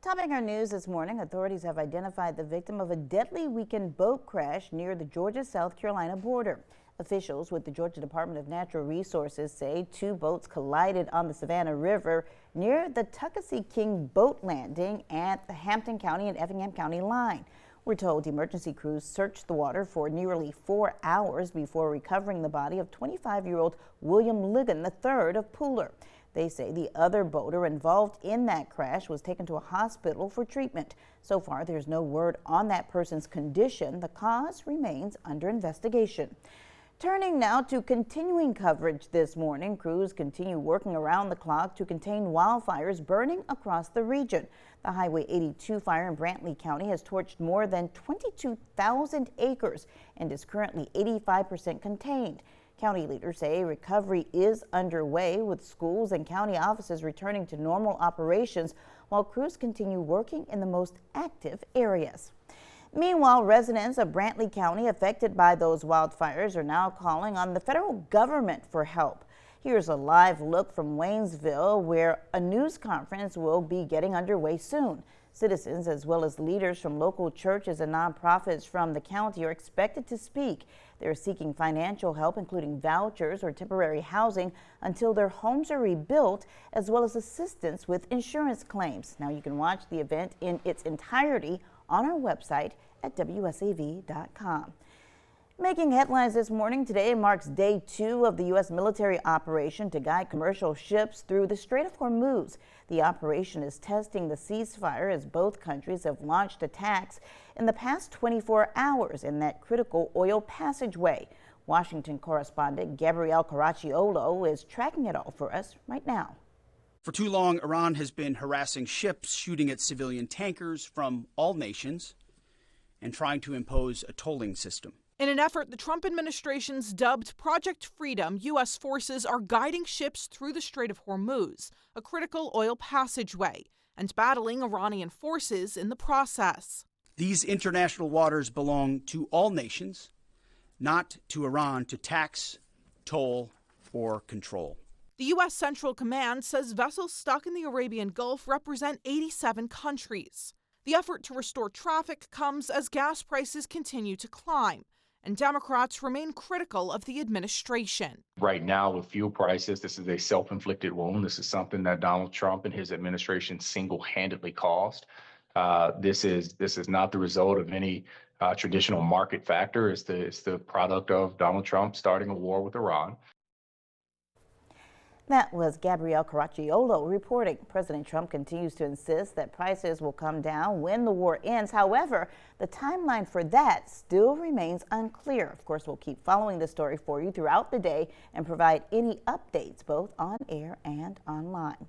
Topping our news this morning, authorities have identified the victim of a deadly weekend boat crash near the Georgia-South Carolina border. Officials with the Georgia Department of Natural Resources say two boats collided on the Savannah River near the Tuckasee King boat landing at the Hampton County and Effingham County line. We're told emergency crews searched the water for nearly 4 hours before recovering the body of 25-year-old William Ligon III of Pooler. They say the other boater involved in that crash was taken to a hospital for treatment. So far, there's no word on that person's condition. The cause remains under investigation. Turning now to continuing coverage this morning, crews continue working around the clock to contain wildfires burning across the region. The Highway 82 fire in Brantley County has torched more than 22,000 acres and is currently 85% contained. County leaders say recovery is underway, with schools and county offices returning to normal operations while crews continue working in the most active areas. Meanwhile, residents of Brantley County affected by those wildfires are now calling on the federal government for help. Here's a live look from Waynesville, where a news conference will be getting underway soon. Citizens, as well as leaders from local churches and nonprofits from the county, are expected to speak. They're seeking financial help, including vouchers or temporary housing until their homes are rebuilt, as well as assistance with insurance claims. Now you can watch the event in its entirety on our website at WSAV.com. Making headlines this morning, today marks day 2 of the U.S. military operation to guide commercial ships through the Strait of Hormuz. The operation is testing the ceasefire as both countries have launched attacks in the past 24 hours in that critical oil passageway. Washington correspondent Gabrielle Caracciolo is tracking it all for us right now. For too long, Iran has been harassing ships, shooting at civilian tankers from all nations, and trying to impose a tolling system. In an effort the Trump administration's dubbed Project Freedom, U.S. forces are guiding ships through the Strait of Hormuz, a critical oil passageway, and battling Iranian forces in the process. These international waters belong to all nations, not to Iran to tax, toll, or control. The U.S. Central Command says vessels stuck in the Arabian Gulf represent 87 countries. The effort to restore traffic comes as gas prices continue to climb, and Democrats remain critical of the administration. Right now, with fuel prices, this is a self-inflicted wound. This is something that Donald Trump and his administration single-handedly caused. This is not the result of any traditional market factor. It's the product of Donald Trump starting a war with Iran. That was Gabrielle Caracciolo reporting. President Trump continues to insist that prices will come down when the war ends. However, the timeline for that still remains unclear. Of course, we'll keep following the story for you throughout the day and provide any updates both on air and online.